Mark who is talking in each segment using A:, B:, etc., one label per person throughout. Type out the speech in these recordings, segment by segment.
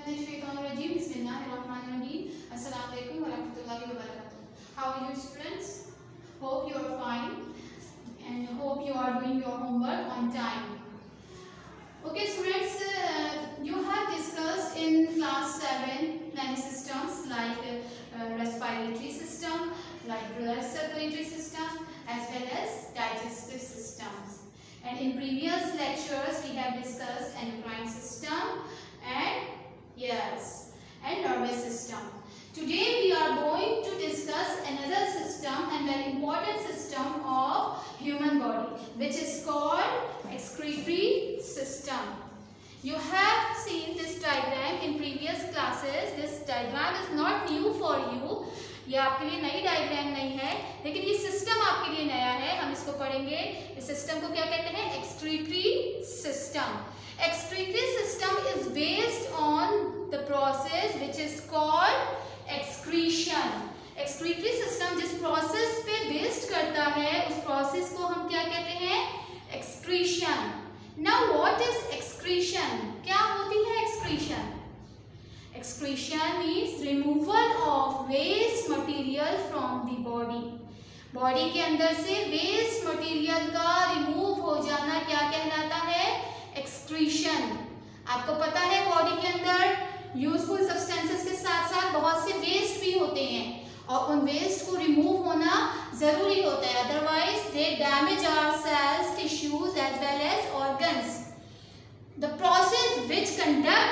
A: Assalamualaikum warahmatullahi wabarakatuh. How are you students? Hope you are fine and hope you are doing your homework on time. Okay students, you have discussed in class 7 many systems like respiratory system, like blood circulatory system as well as digestive systems. And in previous lectures we have discussed endocrine system and nervous system. Today we are going to discuss another system and very important system of human body, which is called excretory system. You have seen this diagram in previous classes. This diagram is not new for you. ये आपके लिए नई diagram नहीं है, लेकिन ये system आपके लिए नया है. हम इसको पढ़ेंगे. इस सिस्टम को क्या कहते हैं? Excretory system. Excretory system is based on the process which is called excretion. Excretory system जिस process पे based करता है, उस process को हम क्या कहते हैं? Excretion. Now what is excretion? क्या होती है excretion? Excretion means removal of waste material from the body. Body के अंदर से वेस्ट मटेरियल का रिमूव हो जाना क्या कहलाता है? एक्सक्रीशन. आपको पता है बॉडी के अंदर यूजफुल सब्सटेंसेस के साथ साथ बहुत से वेस्ट भी होते हैं और उन वेस्ट को रिमूव होना जरूरी होता है, otherwise they damage our cells, tissues as well as organs. The process which conduct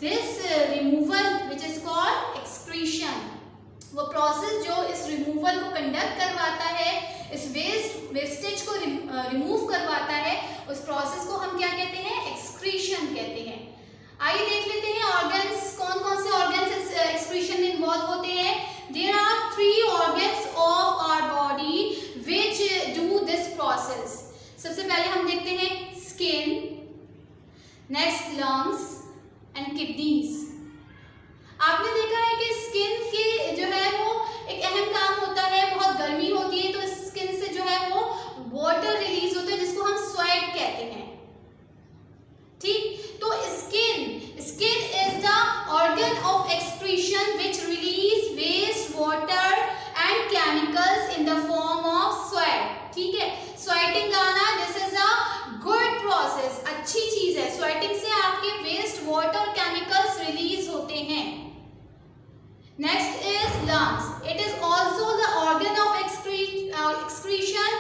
A: this removal which is called excretion. वो प्रोसेस जो इस रिमूवल को कंडक्ट करवाता है, इस वेस्टेज को रिमूव करवाता है, उस प्रोसेस को हम क्या कहते हैं? एक्सक्रीशन कहते हैं. आइए देख लेते हैं ऑर्गन्स, कौन कौन से ऑर्गन्स इस एक्सक्रीशन में इन्वॉल्व होते हैं. There are 3 organs of our body which do this process. सबसे पहले हम देखते हैं skin, next lungs and kidneys. आपने देखा है कि स्किन के जो है वो एक अहम काम होता है. बहुत गर्मी होती है तो स्किन से जो है वो वाटर रिलीज होता है जिसको हम स्वेट कहते हैं. ठीक, तो skin is the organ of excretion which release waste water and chemicals in the form of sweat. ठीक है, स्वेटिंग आना this is a good process, अच्छी चीज है. स्वेटिंग से आपके वेस्ट वाटर केमिकल्स रिलीज होते हैं. Next is lungs. It is also the organ of excretion.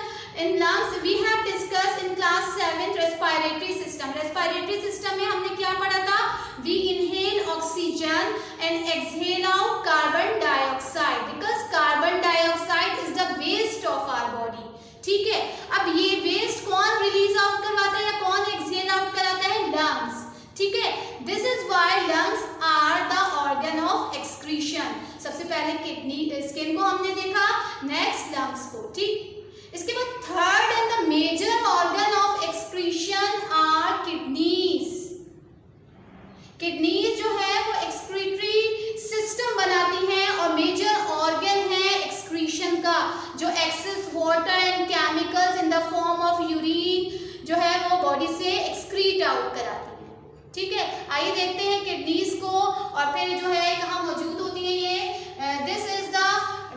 A: In lungs we have discussed in class 7 respiratory system. Respiratory system में हमने क्या पढ़ा था? We inhale oxygen and exhale out carbon dioxide because carbon dioxide is the waste of our body. ठीक है, अब ये waste कौन रिलीज आउट करवाता है या कौन एक्सहेल आउट कराता है? लंग्स. ठीक है, this is why lungs are the organ of excretion. सबसे पहले किडनी, स्किन को हमने देखा, नेक्स्ट लंग्स को. ठीक, इसके बाद third and the major organ of excretion are kidneys. Kidneys जो है वो एक्सक्रीटरी सिस्टम बनाती हैं और मेजर ऑर्गन है एक्सक्रीशन का, जो excess water and chemicals in the form of urine जो है वो बॉडी से एक्सक्रीट आउट कराती है. ठीक है, आइए देखते हैं किडनीज को और फिर जो है कहाँ मौजूद होती है ये. This is the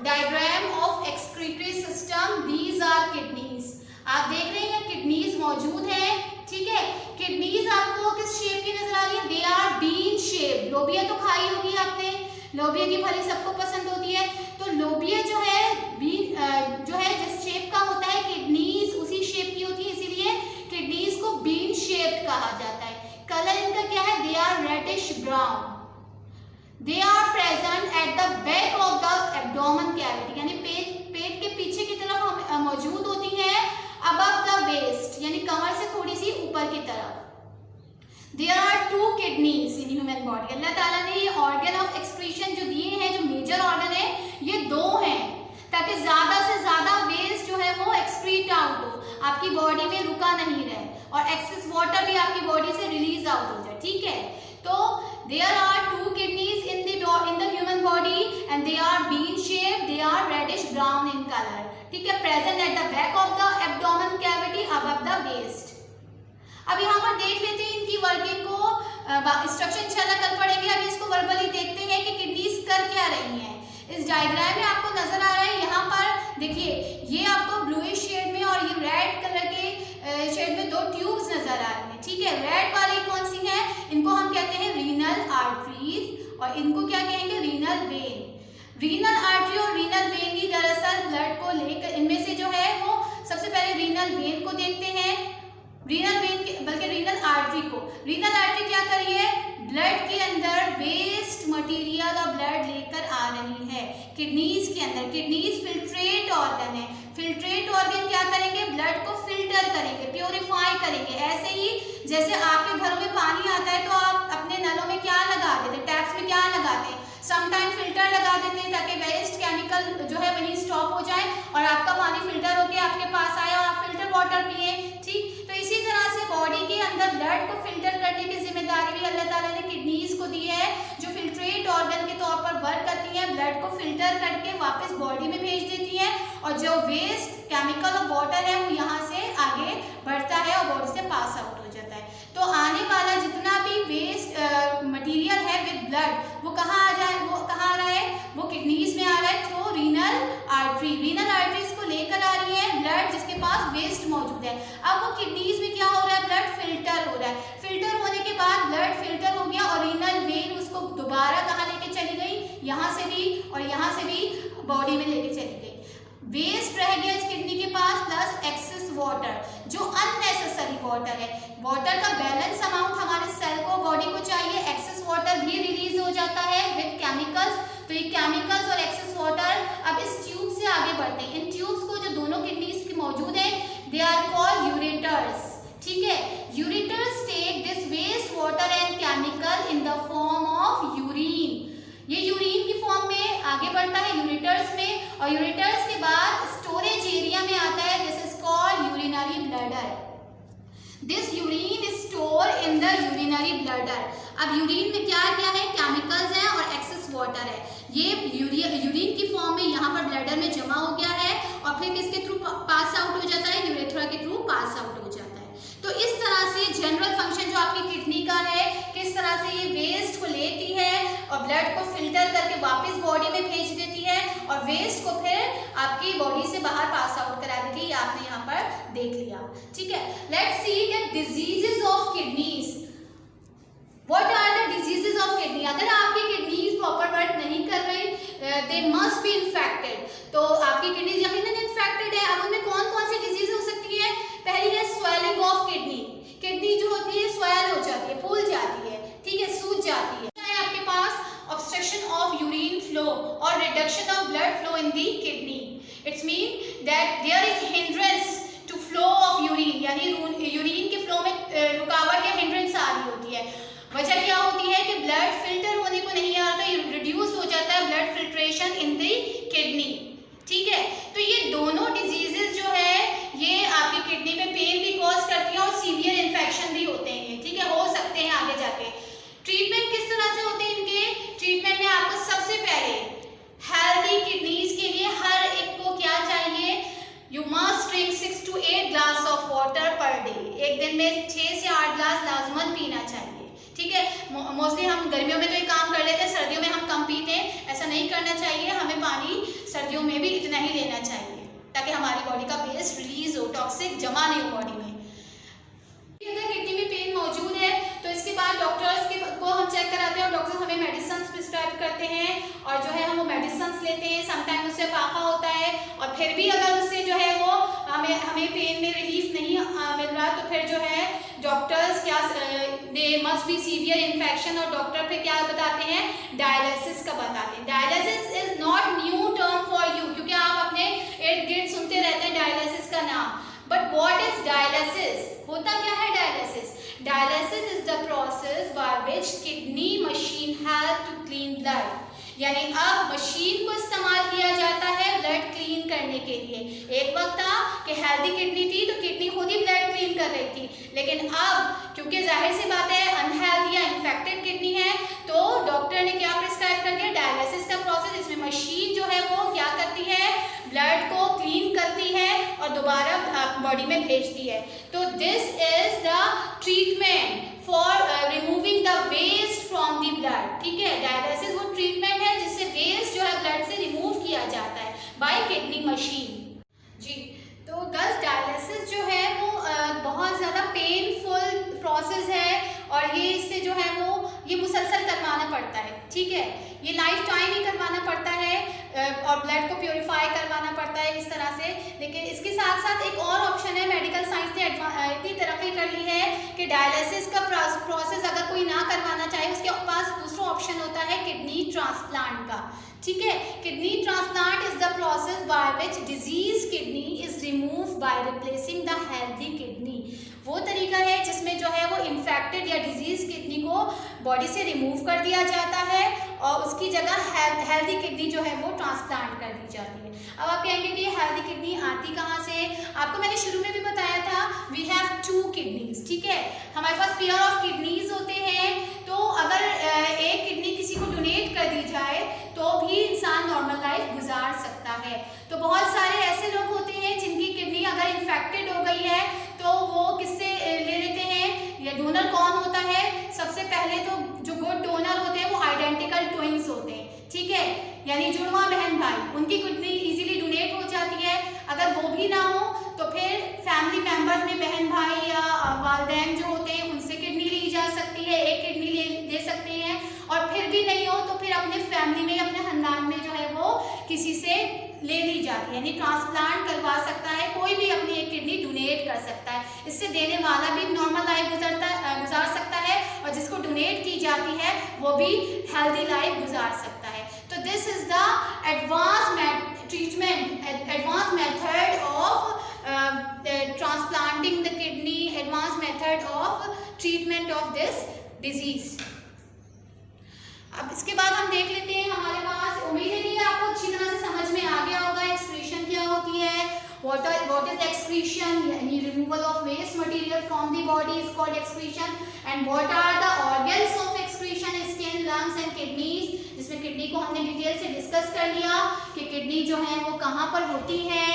A: diagram of excretory system. These are kidneys. आप देख रहे हैं किडनीज मौजूद है. ठीक है, किडनीज आपको किस शेप की नजर आ रही है? They are bean shape. लोबिया तो खाई होगी आपने, लोबिया की फली सबको पसंद होती है. तो लोबिया जो है बीन जो है जिस शेप का होता है, किडनीज उसी शेप की होती है, इसीलिए किडनीज को बीन शेप कहा जाता है. कलर इनका क्या है? They are reddish brown. They are present at the back of the abdomen cavity, यानी पेट के पीछे की तरफ मौजूद होती है, अबव द वेस्ट, यानी कमर से थोड़ी सी ऊपर की तरफ. There are 2 kidneys in human body. अल्लाह ताला ने ये ऑर्गन ऑफ एक्सक्रीशन जो दिए हैं, जो मेजर ऑर्गन है, ये 2 हैं ताकि ज्यादा से ज्यादा वेस्ट जो है वो एक्सक्रीट आउट हो, आपकी बॉडी में रुका नहीं रहे और एक्सेस वाटर भी आपकी बॉडी से रिलीज आउट हो जाए. ठीक है, तो there are 2 kidneys in the human body and they are bean shape. They are reddish brown in colour. ठीक है, present at the back of the abdomen cavity above the waist. अब यहाँ पर देख लेते हैं इनकी वर्किंग को. स्ट्रक्चर इंशाल्लाह कल पढ़ेंगे। अभी इसको वर्बली देखते हैं कि किडनीज कर क्या रही हैं। इस डायग्राम में आपको नजर आ रहा है, यहाँ पर देखिए ये आपको ब्लूइश शेड में और ये रेड कलर के शेड में 2 ट्यूब्स नजर आ रही हैं, ठीक है। रेड वाली कौन सी है, इनको हम कहते हैं रीनल आर्टरीज और इनको क्या कहेंगे, रीनल वेन। रीनल आर्टरी और रीनल वेन ही दरअसल ब्लड को लेकर, इनमें से जो है वो सबसे पहले रीनल वेन को देखते हैं, रीनल वेन के बल्कि रीनल आर्टरी को। रीनल आर्टरी क्या कर रही है, ब्लड के अंदर वेस्ट मटेरियल और ब्लड लेकर आ रही है किडनीज के अंदर। किडनीज फिल्ट्रेट ऑर्गन है, फिल्ट्रेट ऑर्गन क्या करेंगे, ब्लड को फिल्टर करेंगे, प्योरीफाई करेंगे। ऐसे ही जैसे आपके घरों में पानी आता है तो आप अपने नलों में क्या लगा देते हैं, टैप्स में क्या लगाते हैं, समटाइम फिल्टर लगा देते हैं ताकि वेस्ट केमिकल जो है वहीं स्टॉप हो जाए और आपका पानी फिल्टर होकर आपके पास आए और आप फिल्टर वाटर पिए, ठीक। तो इसी तरह से बॉडी के अंदर ब्लड को फिल्टर करने की जिम्मेदारी भी अल्लाह ताला ने किडनीज को दी है, जो फिल्ट्रेट ऑर्गन के तौर पर वर्क करती है, ब्लड को फिल्टर करके वापस बॉडी में भेज देती है और जो वेस्ट केमिकल और वाटर है वो यहाँ से आगे बढ़ता है और बॉडी से पास आउट हो जाता है। तो आने वाला जितना भी वेस्ट मटेरियल है विद ब्लड वो कहाँ आ जाए, वो कहाँ आ रहा है, वो किडनीज में आ रहा है through renal artery. Renal arteries को लेकर आ रही है ब्लड जिसके पास वेस्ट मौजूद है। अब वो किडनीज में क्या हो रहा है, ब्लड फिल्टर हो रहा है। फिल्टर होने के बाद ब्लड फिल्टर हो गया और रीनल वेन उसको दोबारा कहाँ लेके चली गई, यहाँ से भी और यहाँ से भी बॉडी में लेके चली गई। वेस्ट रह गया इस किडनी के पास प्लस एक्सेस वाटर, जो अननेसेसरी वाटर है। वाटर का बैलेंस अमाउंट हमारे सेल को, बॉडी को चाहिए, एक्सेस वाटर भी रिलीज हो जाता है विद केमिकल्स। तो ये केमिकल्स और एक्सेस वाटर अब इस ट्यूब से आगे बढ़ते हैं। इन ट्यूब्स को जो दोनों किडनीज की मौजूद है दे आर कॉल्ड यूरेटर्स, ठीक है। Ureters take this waste water and chemical in the form of urine. ये यूरिन की फॉर्म में आगे बढ़ता है यूरेटर्स में और यूरेटर्स के बाद स्टोरेज एरिया में आता है, this is called urinary bladder. This urine is store in the urinary bladder. अब यूरिन में क्या क्या है, केमिकल्स हैं और एक्सेस वाटर है। ये यूरिन की फॉर्म में यहाँ पर ब्लैडर में जमा हो गया है और फिर किसके थ्रू पास आउट हो जाता है, यूरेथ्रा के थ्रू पास आउट हो जाता है। तो इस तरह से जनरल फंक्शन जो आपकी किडनी का है, किस तरह से ये वेस्ट को लेती है और ब्लड को फिल्टर करके वापस बॉडी में भेज देती है और वेस्ट को फिर आपकी बॉडी से बाहर पास आउट करा देती है। ये आपने यहाँ पर देख लिया, ठीक है। Let's see the diseases of kidneys. What are the diseases of kidney? अगर आपकी किडनीज प्रॉपर वर्क नहीं कर रही, दे मस्ट बी इन्फेक्टेड, तो आपकी किडनीज यकीनन इन्फेक्टेड है। अब उनमें कौन कौन सी डिजीज हो सकती है? पहली है स्वेलिंग ऑफ किडनी। किडनी जो होती है स्वेल हो जाती है, फूल जाती है, ठीक है, सूज जाती है। आपके पास obstruction of urine flow or reduction of blood flow in the kidney. It means that there is hindrance to flow of urine, यानी यूरिन के फ्लो में रुकावट या हिंड्रेंस आ रही होती है। वजह क्या होती है कि ब्लड फिल्टर होने को नहीं आ रहा, रिड्यूस हो जाता है blood filtration in the kidney, ठीक है। तो ये दोनों डिजीजेस जो है ये आपकी किडनी में पेन भी कॉज करती है और सीवियर इन्फेक्शन भी होते हैं, ठीक है, हो सकते हैं आगे जाके। ट्रीटमेंट किस तरह से होते हैं इनके? ट्रीटमेंट में आपको सबसे पहले हेल्दी किडनीज के लिए हर एक को क्या चाहिए, you must drink 6 to 8 glass of water per day. एक दिन में 6 से 8 ग्लास लाजमन पीना चाहिए, ठीक है। मोस्टली हम गर्मियों में तो ये काम कर लेते हैं, सर्दियों में हम कम पीते हैं, ऐसा नहीं करना चाहिए। हमें पानी सर्दियों में भी इतना ही लेना चाहिए ताकि हमारी बॉडी का वेस्ट रिलीज हो, टॉक्सिक जमा नहीं हो बॉडी में। अगर किडनी में पेन मौजूद है तो इसके बाद डॉक्टर्स को हम चेक कराते हैं और डॉक्टर हमें मेडिसिन प्रिस्क्राइब करते हैं और जो है हम वो मेडिसिन लेते हैं। समटाइम उससे फाका होता है और फिर भी अगर उससे जो है वो हमें पेन में रिलीफ नहीं मिल रहा तो फिर जो है डॉक्टर्स क्या, they must be severe infection और डॉक्टर फिर क्या बताते हैं, डायलिसिस का बताते हैं। Dialysis is not new term for you, क्योंकि आप अपने इर्द गिर्द सुनते रहते हैं डायलिसिस का नाम। But what is dialysis? होता क्या है dialysis? Dialysis is the process by which kidney machine help to clean blood. यानी अब मशीन को इस्तेमाल किया जाता है ब्लड क्लीन करने के लिए। एक वक्त था कि हेल्दी किडनी थी तो किडनी खुद ही ब्लड क्लीन कर रही थी, लेकिन अब क्योंकि जाहिर सी बात है अनहेल्दी या इन्फेक्टेड किडनी है तो डॉक्टर ने क्या प्रिस्क्राइब कर दिया, डायलिसिस का प्रोसेस। इसमें मशीन जो है वो क्या करती है, ब्लड को क्लीन करती है और दोबारा बॉडी में भेजती है। तो this is the treatment for removing the kidney machine. जी, तो गर्ल्स डायलिसिस जो है वो बहुत ज़्यादा पेनफुल प्रोसेस है और ये इससे जो है वो ये मुसलसल करवाना पड़ता है, ठीक है, ये लाइफ टाइम ही करवाना पड़ता है और ब्लड को प्योरीफाई करवाना पड़ता है इस तरह से। लेकिन इसके साथ साथ एक और ऑप्शन है, मेडिकल साइंस ने इतनी तरक्की कर ली है कि डायलिसिस का प्रोसेस अगर कोई ना करवाना चाहे उसके पास दूसरा ऑप्शन होता है किडनी ट्रांसप्लांट का, ठीक है। Kidney transplant is the process by which disease kidney is remove by replacing the healthy kidney. वो तरीका है जिसमें जो है वो इन्फेक्टेड या डिजीज किडनी को बॉडी से रिमूव कर दिया जाता है और उसकी जगह हेल्दी किडनी जो है वो ट्रांसप्लांट कर दी जाती है। अब आप कहेंगे कि ये हेल्दी किडनी आती कहाँ से? आपको मैंने शुरू में भी बताया था, वी हैव 2 किडनीज, ठीक है, हमारे पास पेयर ऑफ किडनीज होते हैं। तो अगर एक किडनी किसी को डोनेट कर दी जाए तो भी इंसान नॉर्मल लाइफ गुजार सकता है। तो बहुत सारे ऐसे लोग होते हैं जिनकी किडनी अगर इन्फेक्टेड हो गई है तो वो किससे ले लेते हैं, या डोनर कौन होता है? सबसे पहले तो जो गुड डोनर होते हैं वो आइडेंटिकल ट्विंस होते हैं, ठीक है, यानी जुड़वा बहन भाई, उनकी किडनी इजीली डोनेट हो जाती है। अगर वो भी ना हो तो फिर फैमिली मेंबर्स में बहन भाई या वालिदैन जो होते हैं उनसे किडनी ली जा सकती है, एक किडनी ले सकते हैं। और फिर भी नहीं हो तो फिर अपने फैमिली में, अपने खानदान में जो है वो किसी से ले ली जाती है, यानी ट्रांसप्लांट करवा सकता है, कोई भी अपनी एक किडनी डोनेट कर सकता है। इससे देने वाला भी नॉर्मल लाइफ गुजार सकता है और जिसको डोनेट की जाती है वो भी हेल्दी लाइफ गुजार सकता है। तो this is the advance method of transplanting the kidney, advance method of treatment of this disease. अब इसके बाद हम देख लेते हैं, हमारे पास उम्मीद है कि आपको अच्छी तरह से समझ में आ गया होगा एक्सक्रीशन क्या होती है, व्हाट इज एक्सक्रीशन, यानी removal of waste material from the body is called excretion, and what are the organs of excretion, skin, lungs and kidneys, जिसमें किडनी को हमने डिटेल से डिस्कस कर लिया कि किडनी जो है वो कहाँ पर होती है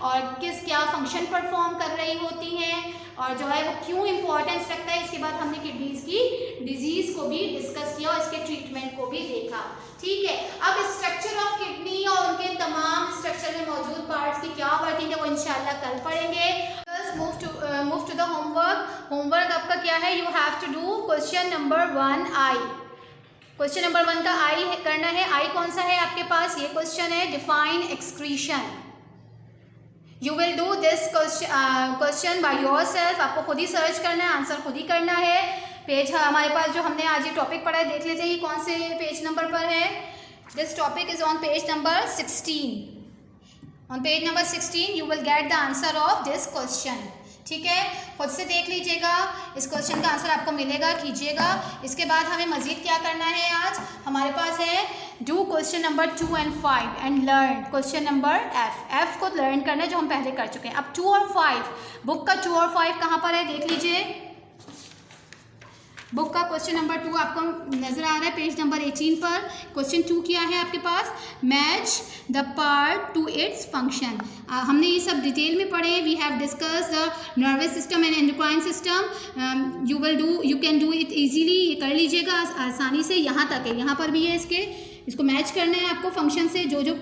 A: और क्या फंक्शन परफॉर्म कर रही होती हैं और जो है वो क्यों इंपॉर्टेंस रखता है। इसके बाद हमने किडनीज की डिजीज को भी डिस्कस किया और इसके ट्रीटमेंट को भी देखा, ठीक है। अब स्ट्रक्चर ऑफ किडनी और उनके तमाम स्ट्रक्चर में मौजूद पार्ट्स की क्या वर्किंग है वो इंशाल्लाह कल पढ़ेंगे। Move to the homework. Homework आपका क्या है? You have to do question number 1 I. Question number 1 का आई करना है। आई कौन सा है आपके पास? ये क्वेश्चन है, define excretion. You will do this question by your self. आपको खुद ही सर्च करना है, आंसर खुद ही करना है। पेज हमारे पास जो हमने आज ये टॉपिक पढ़ा है, देख लेते हैं ये कौन से पेज नंबर पर है। This topic is on page number 16। On page number 16 you will get the answer of this question, ठीक है। खुद से देख लीजिएगा, इस क्वेश्चन का आंसर आपको मिलेगा, कीजिएगा। इसके बाद हमें मजीद क्या करना है, आज हमारे पास है do question number 2 and 5 and learn question number F को लर्न करना है जो हम पहले कर चुके हैं। अब 2 और 5, बुक का 2 और 5 कहाँ पर है देख लीजिए। बुक का क्वेश्चन नंबर 2 आपको नजर आ रहा है पेज नंबर 18 पर। क्वेश्चन 2 क्या है आपके पास? Match the part to its function. हमने ये सब डिटेल में पढ़े। We have discuss the nervous system and endocrine system. You can do it easily, ये कर लीजिएगा आसानी से। यहाँ तक है, यहाँ पर भी है, इसको मैच करना है आपको फंक्शन से। जो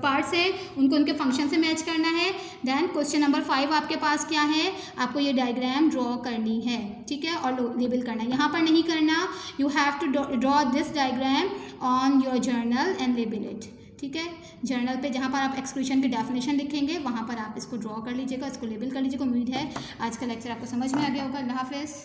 A: पार्ट्स हैं उनको उनके फंक्शन से मैच करना है। देन क्वेश्चन नंबर 5 आपके पास क्या है? आपको ये डायग्राम ड्रॉ करनी है, ठीक है, और लेबल करना है। यहाँ पर नहीं करना, you have to draw this diagram on your journal and label it, ठीक है। जर्नल पे जहाँ पर आप एक्सक्रीशन की डेफिनेशन लिखेंगे वहाँ पर आप इसको ड्रॉ कर लीजिएगा, इसको लेबल कर लीजिएगा। उम्मीद है आज का लेक्चर आपको समझ में आ गया होगा। अल्लाह हाफ़िज़।